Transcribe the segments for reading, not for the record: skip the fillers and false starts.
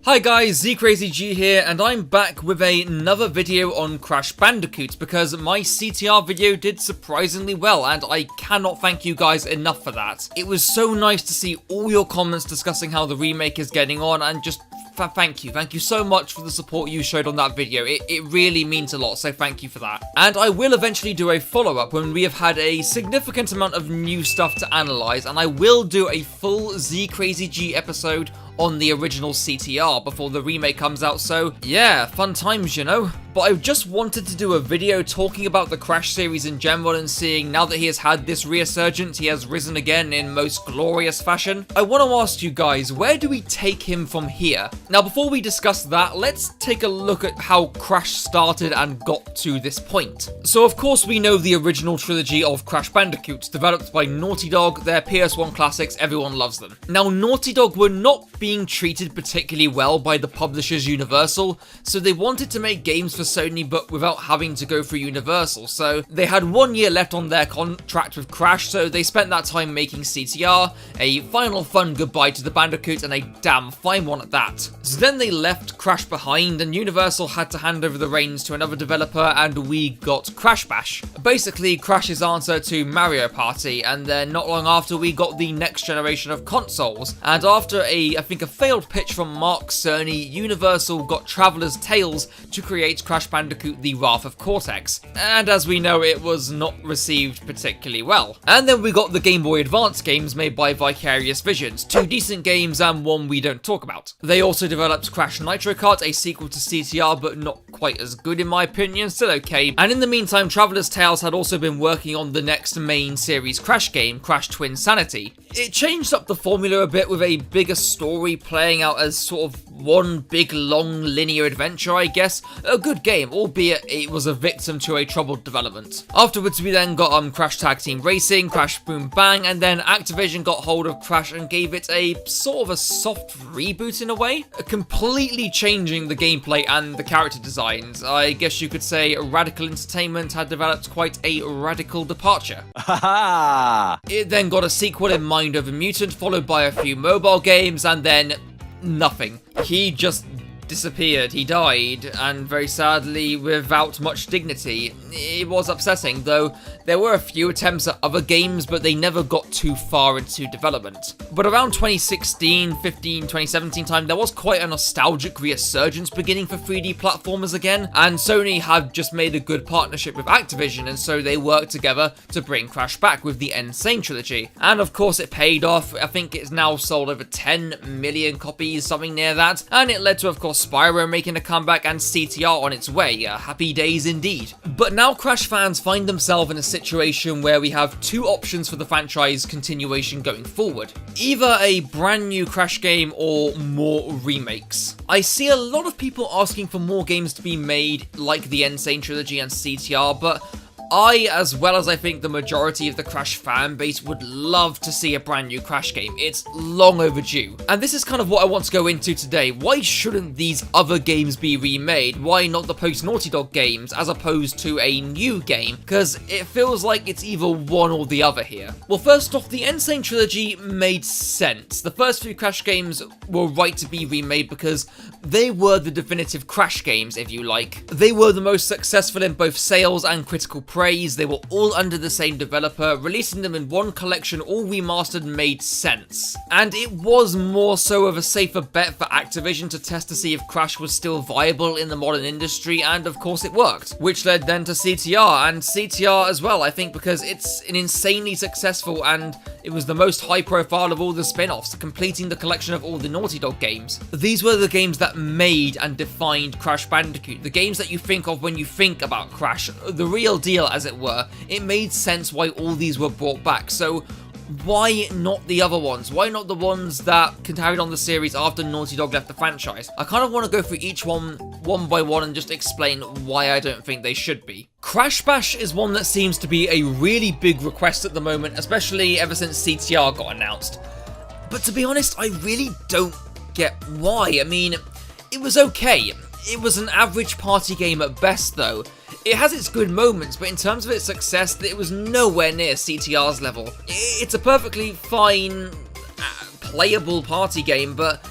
Hi guys, ZCrazyG here, and I'm back with another video on Crash Bandicoot because my CTR video did surprisingly well, and I cannot thank you guys enough for that. It was so nice to see all your comments discussing how the remake is getting on, and just thank you so much for the support you showed on that video. It really means a lot, so thank you for that. And I will eventually do a follow-up when we have had a significant amount of new stuff to analyze, and I will do a full ZCrazyG episode on the original CTR before the remake comes out, so yeah, fun times, you know? But I just wanted to do a video talking about the Crash series in general and seeing now that he has had this resurgence, he has risen again in most glorious fashion. I want to ask you guys, where do we take him from here? Now before we discuss that, let's take a look at how Crash started and got to this point. So of course we know the original trilogy of Crash Bandicoot, developed by Naughty Dog, their PS1 classics, everyone loves them. Now Naughty Dog were not being treated particularly well by the publishers Universal, so they wanted to make games for Sony but without having to go through Universal, so they had 1 year left on their contract with Crash, so they spent that time making CTR, a final fun goodbye to the Bandicoot, and a damn fine one at that. So then they left Crash behind, and Universal had to hand over the reins to another developer, and we got Crash Bash. Basically Crash's answer to Mario Party, and then not long after we got the next generation of consoles, and after I think a failed pitch from Mark Cerny, Universal got Traveller's Tales to create Crash Bandicoot The Wrath of Cortex, and as we know it was not received particularly well. And then we got the Game Boy Advance games made by Vicarious Visions, 2 decent games and one we don't talk about. They also developed Crash Nitro Kart, a sequel to CTR but not quite as good in my opinion, still okay. And in the meantime Traveller's Tales had also been working on the next main series Crash game, Crash Twinsanity. It changed up the formula a bit with a bigger story playing out as sort of one big long linear adventure, I guess. A good game, albeit it was a victim to a troubled development. Afterwards we then got Crash Tag Team Racing, Crash Boom Bang, and then Activision got hold of Crash and gave it a sort of a soft reboot in a way, completely changing the gameplay and the character designs. I guess you could say Radical Entertainment had developed quite a radical departure. It then got a sequel in Mind Over Mutant, followed by a few mobile games, and then nothing. He just disappeared. He died, and very sadly without much dignity. It was upsetting, though there were a few attempts at other games, but they never got too far into development. But around 2016, 15, 2017 time, there was quite a nostalgic resurgence beginning for 3D platformers again, and Sony had just made a good partnership with Activision, and so they worked together to bring Crash back with the Insane Trilogy. And of course it paid off. I think it's now sold over 10 million copies, something near that, and it led to, of course, Spyro making a comeback and CTR on its way. Happy days indeed. But now Crash fans find themselves in a situation where we have 2 options for the franchise continuation going forward. Either a brand new Crash game or more remakes. I see a lot of people asking for more games to be made like the Insane Trilogy and CTR, but I, as well as I think the majority of the Crash fan base, would love to see a brand new Crash game. It's long overdue. And this is kind of what I want to go into today. Why shouldn't these other games be remade? Why not the post-Naughty Dog games as opposed to a new game? Because it feels like it's either one or the other here. Well, first off, the Insane Trilogy made sense. The first 3 Crash games were right to be remade because they were the definitive Crash games, if you like. They were the most successful in both sales and critical praise. They were all under the same developer. Releasing them in one collection, all remastered, made sense. And it was more so of a safer bet for Activision to test to see if Crash was still viable in the modern industry, and of course it worked. Which led then to CTR, and CTR as well, I think, because it's an insanely successful, and it was the most high profile of all the spin-offs, completing the collection of all the Naughty Dog games. These were the games that made and defined Crash Bandicoot, the games that you think of when you think about Crash, the real deal as it were. It made sense why all these were brought back, so why not the other ones? Why not the ones that carried on the series after Naughty Dog left the franchise? I kind of want to go through each one by one and just explain why I don't think they should be. Crash Bash is one that seems to be a really big request at the moment, especially ever since CTR got announced. But to be honest, I really don't get why. I mean, it was okay. It was an average party game at best though. It has its good moments, but in terms of its success, it was nowhere near CTR's level. It's a perfectly fine, playable party game, but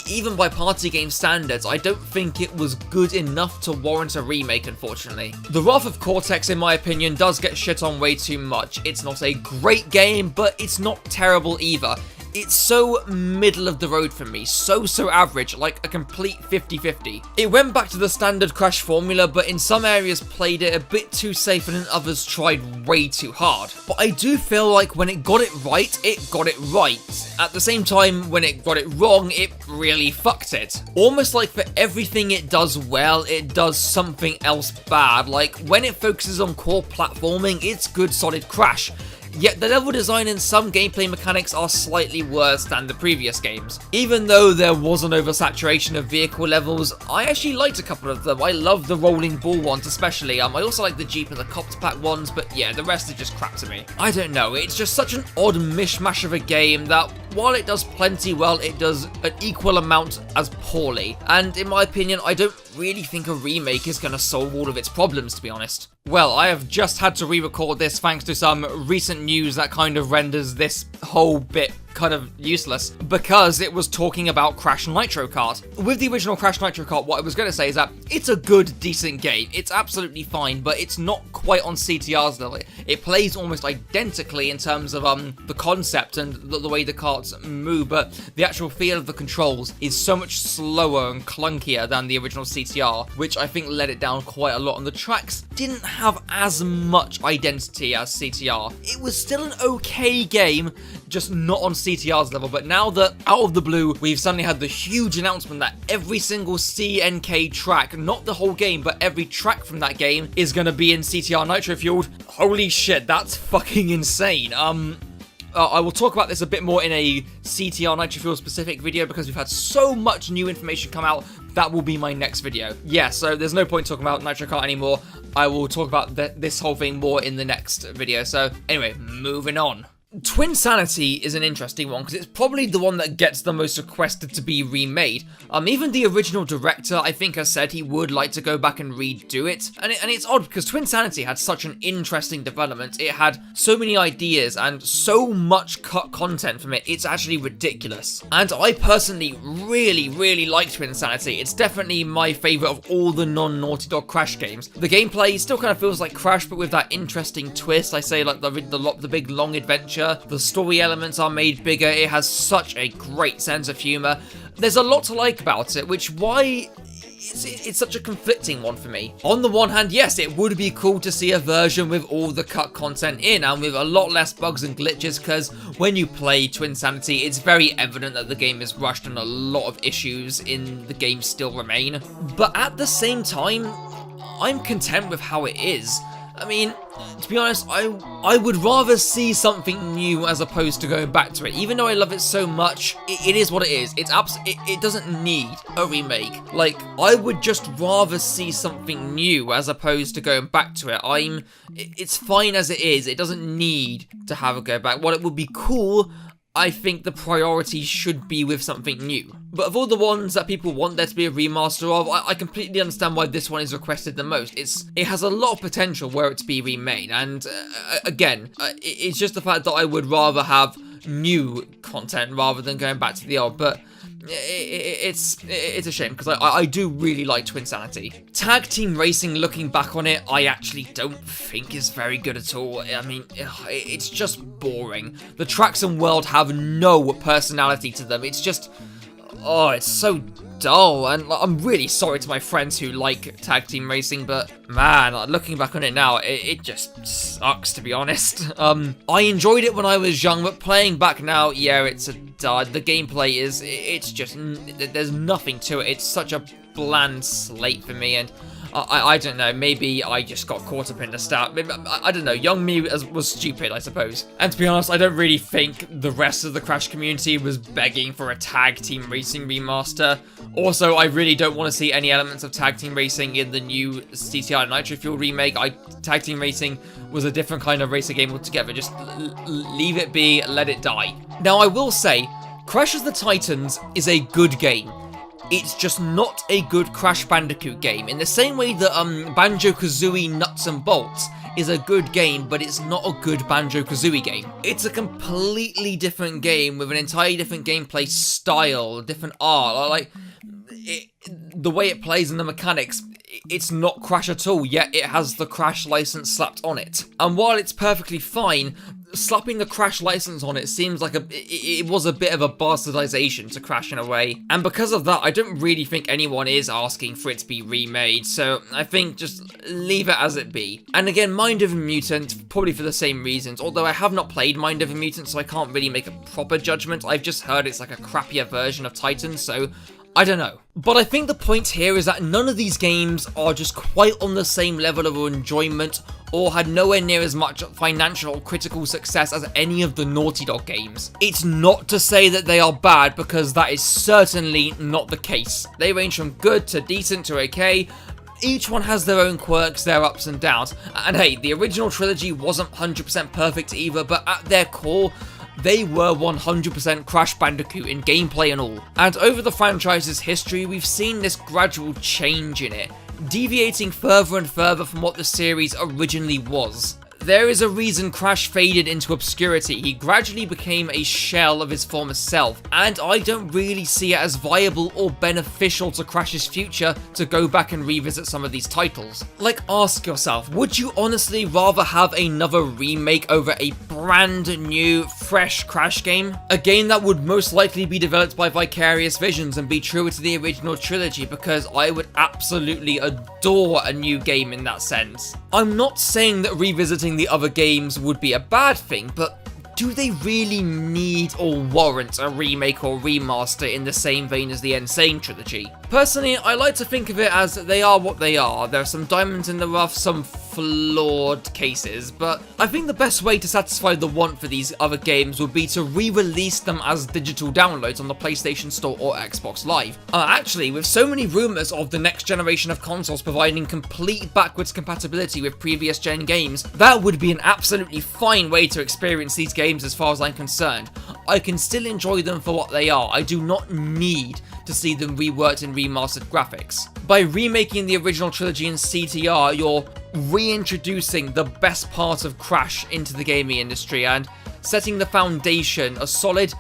even by party game standards, I don't think it was good enough to warrant a remake, unfortunately. The Wrath of Cortex, in my opinion, does get shit on way too much. It's not a great game, but it's not terrible either. It's so middle of the road for me, so average, like a complete 50-50. It went back to the standard Crash formula, but in some areas played it a bit too safe and in others tried way too hard. But I do feel like when it got it right, it got it right. At the same time, when it got it wrong, it really fucked it. Almost like for everything it does well, it does something else bad. Like when it focuses on core platforming, it's good solid Crash. Yet the level design and some gameplay mechanics are slightly worse than the previous games. Even though there was an oversaturation of vehicle levels, I actually liked a couple of them. I love the rolling ball ones especially. I also like the Jeep and the Copter Pack ones, but yeah, the rest are just crap to me. I don't know, it's just such an odd mishmash of a game that while it does plenty well, it does an equal amount as poorly. And in my opinion, I don't really think a remake is going to solve all of its problems, to be honest. Well, I have just had to re-record this thanks to some recent news that kind of renders this whole bit kind of useless, because it was talking about Crash Nitro Kart. With the original Crash Nitro Kart, what I was going to say is that it's a good, decent game. It's absolutely fine, but it's not quite on CTR's level. It plays almost identically in terms of the concept and the way the karts move, but the actual feel of the controls is so much slower and clunkier than the original CTR, which I think let it down quite a lot, and the tracks didn't have as much identity as CTR. It was still an okay game, just not on CTR's level. But now that out of the blue, we've suddenly had the huge announcement that every single CNK track, not the whole game, but every track from that game is going to be in CTR Nitro Fueled. Holy shit, that's fucking insane. I will talk about this a bit more in a CTR Nitro Fuel specific video because we've had so much new information come out. That will be my next video. Yeah, so there's no point talking about Nitro Kart anymore. I will talk about this whole thing more in the next video. So anyway, moving on. Twinsanity is an interesting one because it's probably the one that gets the most requested to be remade. Even the original director, I think, has said he would like to go back and redo it. And it's odd because Twinsanity had such an interesting development. It had so many ideas and so much cut content from it. It's actually ridiculous. And I personally really like Twinsanity. It's definitely my favorite of all the non-Naughty Dog Crash games. The gameplay still kind of feels like Crash, but with that interesting twist. I say like the big long adventure. The story elements are made bigger. It has such a great sense of humor. There's a lot to like about it, which why it's such a conflicting one for me. On the one hand, yes, it would be cool to see a version with all the cut content in and with a lot less bugs and glitches, because when you play Twinsanity, it's very evident that the game is rushed and a lot of issues in the game still remain. But at the same time, I'm content with how it is. I mean, to be honest, I would rather see something new as opposed to going back to it. Even though I love it so much, it is what it is. It doesn't need a remake. Like, I would just rather see something new as opposed to going back to it. It's fine as it is. It doesn't need to have a go back. What it would be cool, I think the priority should be with something new. But of all the ones that people want there to be a remaster of, I completely understand why this one is requested the most. It has a lot of potential were it to be remade, and again, it's just the fact that I would rather have new content rather than going back to the old, but it's a shame because I do really like Twinsanity. Tag Team Racing, looking back on it, I actually don't think is very good at all. I mean, it's just boring. The tracks and world have no personality to them. It's just, oh, it's so dull, and I'm really sorry to my friends who like Tag Team Racing, but man, looking back on it now, it just sucks, to be honest. I enjoyed it when I was young, but playing back now, yeah, it's a dud. The gameplay it's just, there's nothing to it. It's such a bland slate for me, and I don't know, maybe I just got caught up in the start. Maybe, I don't know, young me was stupid, I suppose. And to be honest, I don't really think the rest of the Crash community was begging for a Tag Team Racing remaster. Also, I really don't want to see any elements of Tag Team Racing in the new CTR Nitro Fuel remake. Tag Team Racing was a different kind of racer game altogether. Just leave it be, let it die. Now, I will say, Crash of the Titans is a good game. It's just not a good Crash Bandicoot game. In the same way that Banjo Kazooie Nuts and Bolts is a good game, but it's not a good Banjo Kazooie game. It's a completely different game with an entirely different gameplay style, different art, like the way it plays and the mechanics. It's not Crash at all, yet it has the Crash license slapped on it. And while it's perfectly fine, slapping the Crash license on it seems like it was a bit of a bastardization to Crash in a way. And because of that, I don't really think anyone is asking for it to be remade, so I think just leave it as it be. And again, Mind Over Mutant, probably for the same reasons, although I have not played Mind Over Mutant, so I can't really make a proper judgment. I've just heard it's like a crappier version of Titan, so I don't know. But I think the point here is that none of these games are just quite on the same level of enjoyment or had nowhere near as much financial or critical success as any of the Naughty Dog games. It's not to say that they are bad, because that is certainly not the case. They range from good to decent to okay. Each one has their own quirks, their ups and downs. And hey, the original trilogy wasn't 100% perfect either, but at their core, they were 100% Crash Bandicoot in gameplay and all. And over the franchise's history, we've seen this gradual change in it, deviating further and further from what the series originally was. There is a reason Crash faded into obscurity. He gradually became a shell of his former self, and I don't really see it as viable or beneficial to Crash's future to go back and revisit some of these titles. Like, ask yourself, would you honestly rather have another remake over a brand new, fresh Crash game? A game that would most likely be developed by Vicarious Visions and be truer to the original trilogy, because I would absolutely adore a new game in that sense. I'm not saying that revisiting the other games would be a bad thing, but do they really need or warrant a remake or remaster in the same vein as the Insane trilogy? Personally, I like to think of it as they are what they are. There are some diamonds in the rough, some flawed cases, but I think the best way to satisfy the want for these other games would be to re-release them as digital downloads on the PlayStation Store or Xbox Live. Actually, with so many rumours of the next generation of consoles providing complete backwards compatibility with previous gen games, that would be an absolutely fine way to experience these games as far as I'm concerned. I can still enjoy them for what they are. I do not need to see them reworked in remastered graphics. By remaking the original trilogy in CTR, you're reintroducing the best part of Crash into the gaming industry and setting the foundation, a solid,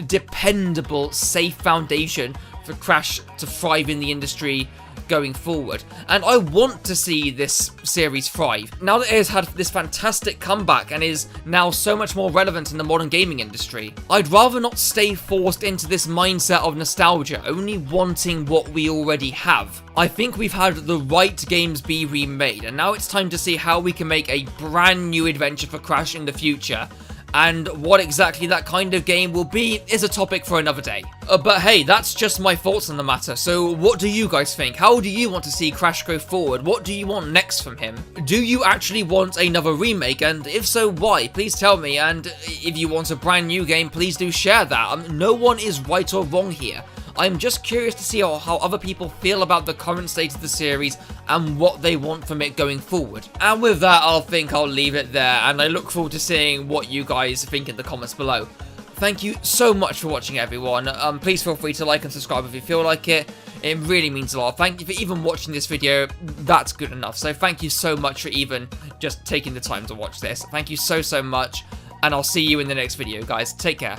dependable, safe foundation for Crash to thrive in the industry going forward. And I want to see this series thrive. Now that it has had this fantastic comeback and is now so much more relevant in the modern gaming industry, I'd rather not stay forced into this mindset of nostalgia, only wanting what we already have. I think we've had the right games be remade, and now it's time to see how we can make a brand new adventure for Crash in the future. And what exactly that kind of game will be is a topic for another day. But hey, that's just my thoughts on the matter, so what do you guys think? How do you want to see Crash go forward? What do you want next from him? Do you actually want another remake, and if so, why? Please tell me, and if you want a brand new game, please do share that. No one is right or wrong here. I'm just curious to see how other people feel about the current state of the series and what they want from it going forward. And with that, I'll leave it there, and I look forward to seeing what you guys think in the comments below. Thank you so much for watching, everyone. Please feel free to like and subscribe if you feel like it. It really means a lot. Thank you for even watching this video. That's good enough. So thank you so much for even just taking the time to watch this. Thank you so much, and I'll see you in the next video, guys. Take care.